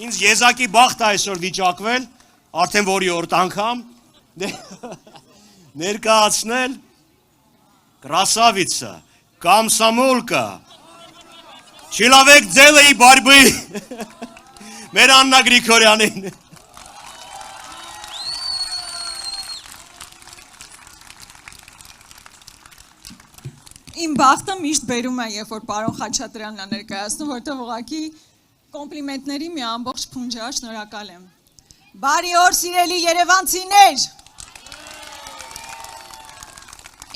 Ինձ եզակի բախտ այսօր վիճակվել, արդեն որիորդ անգամ ներկայացնել Красавица, Կամսամոլկա, Չիլավեկ ձելեի բարբի, մեր Աննա Գրիգորյանին։ Իմ բախտը միշտ բերում է, երբ որ պարոն Խաչատրյանն է ներկայացնում, որտեղ ուղղակի կոմպլիմենտների մի ամբողջ փունջ է, շնորհակալ եմ։ Բարի օր, սիրելի երևանցիներ։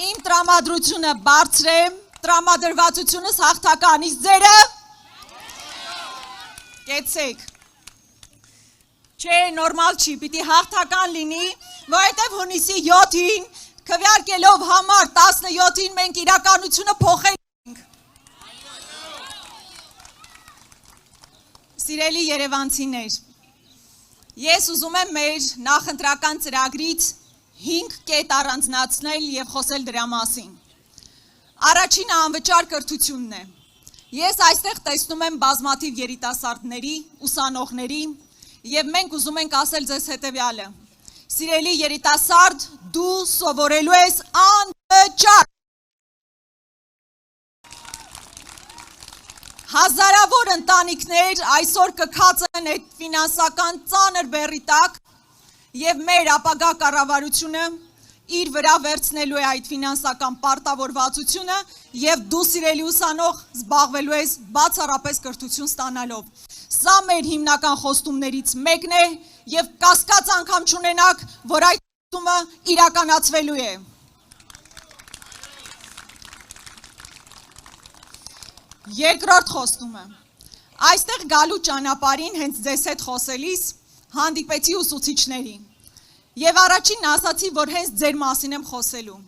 Իմ տրամադրությունը բարձր է, տրամադրվածությունս հաղթական, իսկ ձերը կեցեք։ Չէ, նորմալ չի, պիտի հաղթական լինի, որովհետև հունիսի 7-ին քվեարկելով համար 17-ին մենք իրականությունը փոխել ենք։ Սիրելի երևանցիներ, ես ուզում եմ մեր նախընտրական ծրագրից 5 կետ առանձնացնել և խոսել դրա մասին։ Առաջինը անվճար կրթությունն է։ Ես այստեղ տեսնում եմ բազմաթիվ երիտասարդների, ուսանողների և մենք ուզում ենք ասել ձեզ հետևյալը։ Սիրելի երիտասարդ, դու սովորելու ես անվճար։ Հազարավոր ընտանիքներ այսօր կքածեն այդ ֆինանսական ծանր բեռի տակ և մեր ապագա կառավարությունը իր վրա վերցնելու է այդ ֆինանսական պարտավորվածությունը և դու սիրելի ուսանող զբաղվելու ես բացառապես կրթություն ստանալով։ Սա մեր հիմնական խոստումներից մեկն է և կասկած անգամ չունենաք, որ այդ խոստումը իրականացվելու է։ Երկրորդ խոստումը։ Այստեղ գալու ճանապարհին հենց ձեզ հետ խոսելիս հանդիպեցի ուսուցիչներին և առաջինն ասացի, որ հենց ձեր մասին եմ խոսելու։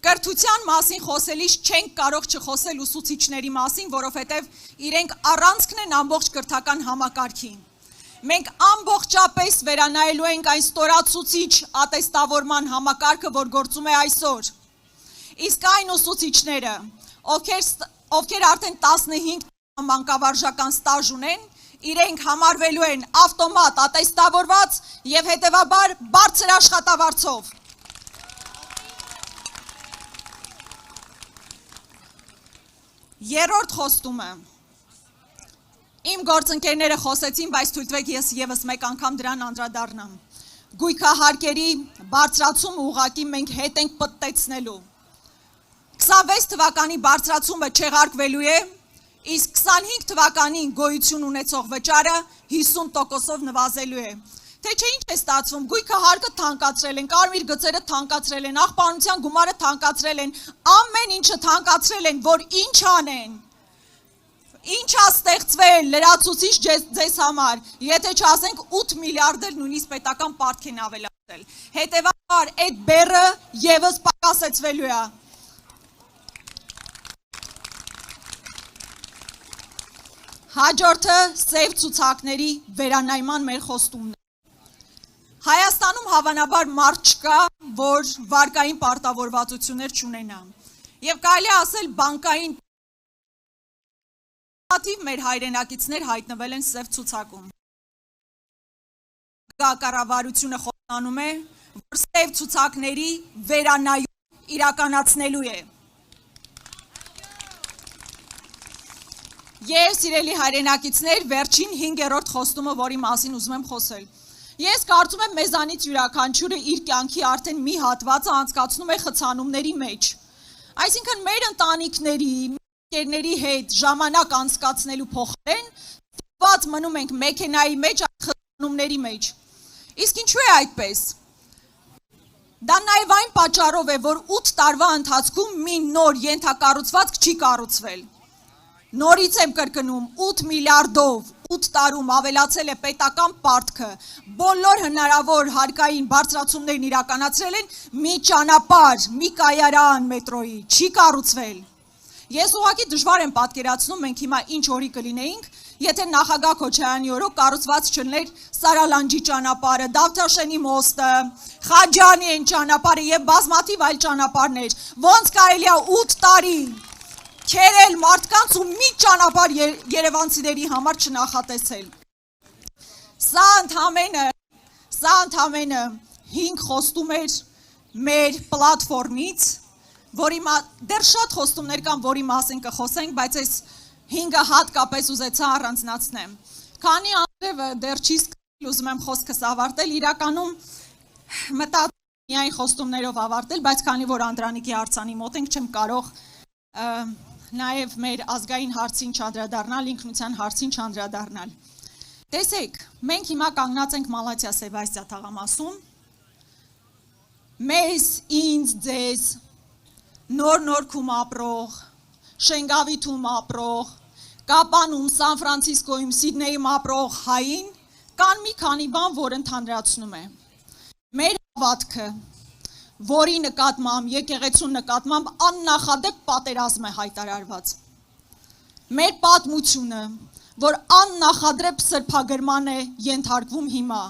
Կրթության մասին խոսելիս չենք կարող չխոսել ուսուցիչների մասին, որովհետև իրենք առանցքն են ամբողջ կրթական համակարգի։ Մենք ամբողջապես վերանայելու ենք այն ստորացուցիչ ատեստավորման համակարգը, որ գործում է այսօր։ Իսկ այն ուսուցիչները, ովքեր արդեն 15 մանկավարժական ստաժ ունեն, իրենք համարվելու են ավտոմատ ատեստավորված և հետևաբար բարձր աշխատավարձով։ Երրորդ խոստումը։ Իմ գործընկերները խոսեցին, բայց թույլ տվեք ես ևս մեկ անգամ դրան անդրադառնամ։ Գույքահարկերի բարձրացումը ուղղակի մենք հետ ենք պտտեցնելու։ 26 թվականի բարձրացումը չեղարկվելու է, իսկ 25 թվականին գոյություն ունեցող վճարը 50%-ով նվազելու է։ Թե չէ ինչ է ստացվում, գույքահարկը թանկացրել են, կարմիր գծերը թանկացրել են, աղբանության գումարը թանկացրել են, ամեն ինչը թանկացրել են, որ ինչ անեն։ Ինչ է ստեղծվել լրացուցիչ ձեզ համար, եթե չասենք 8 միլիարդ էլ նույնիսկ պետական պարտք են ավելացել։ Հետևաբար այդ բեռը ևս պակասեցվելու է։ Հաջորդը սև ցուցակների վերանայման մեր խոստումն է։ Հայաստանում հավանաբար մարդ չկա, որ վարկային պարտավորվածություններ չունենա։ Եվ կարելի է ասել բանկային մեր հայրենակիցներ հայտնվել են սև ցուցակում։ Կառավարությունը խոստանում է, որ սև ցուցակների վերանայում իրականացնելու է։ Եվ սիրելի հայրենակիցներ, վերջին 5-րդ խոստումը, որի մասին ուզում եմ խոսել։ Ես կարծում եմ մեզանից յուրաքանչյուրը իր կյանքի արդեն մի հատվածը անցկացնում է խցանումների մեջ։ Այսինքն մեր ընտանիքների, ընկերների հետ ժամանակ անցկացնելու փոխարեն ստիպված մնում ենք մեքենայի մեջ այդ խցանումների մեջ։ Իսկ ինչու է այդպես։ Դա նաև այն պատճառով է, որ 8 տարվա ընթացքում մի նոր ենթակառուցվածք չի կառուցվել։ Նորից եմ կրկնում, 8 միլիարդով 8 տարում ավելացել է պետական պարտքը, բոլոր հնարավոր հարկային բարձրացումներն իրականացրել են, մի ճանապարհ, մի կայարան մետրոյի չի կառուցվել։ Ես ուղղակի դժվար եմ պատկերացնում մենք հիմա ինչ օրի կլինեինք, եթե նախագահ Քոչարյանի օրոք կառուցված չլներ Սարալանջի ճանապարհը, Դավթաշենի մոստը, Խաջանիեն ճանապարհը եւ բազմաթիվ այլ ճանապարհներ, ոնց կարելի է 8 տարի քերել մարդկանց ու մի ճանապարհ երևանցիների համար չնախատեսել։ Սա ընդամենը 5 խոստում էր մեր պլատֆորմից, դեռ շատ խոստումներ կան, որի մասին կխոսենք, բայց այս 5-ը հատկապես ուզեցա առանձնացնեմ։ Քանի Անդրևը դեռ չի սկսել, ուզում եմ խոսքս ավարտել, իրականում մտածում միայն խոստումներով ավարտել, բայց քանի որ Անդրանիկի արձանի մոտ ենք, չեմ կարող նաև մեր ազգային հարցին չանդրադառնալ, ինքնության հարցին չանդրադառնալ։ Տեսեք, մենք հիմա կանգնած ենք Մալաթիա Սևաստիա թաղամասում, մեզ, ինձ, ձեզ, նոր-նորքում ապրող, Շենգավիթում ապրող, Կապանում, Սան Ֆրանցիսկոյում, Սիդնեյում ապրող հային կան մի քանի բան, որ ընդհանրացնում է։ Մեր հավատքը, որի նկատմամբ, եկեղեցու նկատմամբ աննախադեպ պատերազմ է հայտարարված։ Մեր պատմությունը, որ աննախադեպ սրբագրման է ենթարկվում հիմա։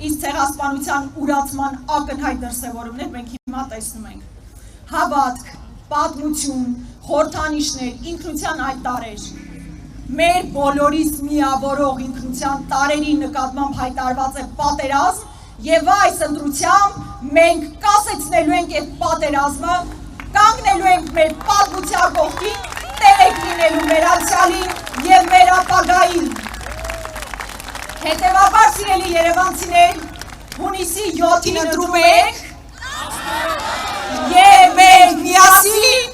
Իսկ ցեղասպանության ուրացման ակնհայտ դրսևորումներ մենք հիմա տեսնում ենք։ Հավատք, պատմություն, խորհրդանիշներ, ինքնության այդ տարեր։ Մեր բոլորիս միավորող ինքնության տարերի նկատմամբ հայտարարված է պատերազմ, եւ այս ընտրությամբ մենք կասեցնելու ենք այդ պատերազմը, կանգնելու ենք մեր պատմության կողքին, տերեկ լինելու մեր անցյալին եւ մեր ապագային։ Հետևաբար, սիրելի երևանցիներ, հունիսի 7-ին ընտրում ենք եւ մենք միասին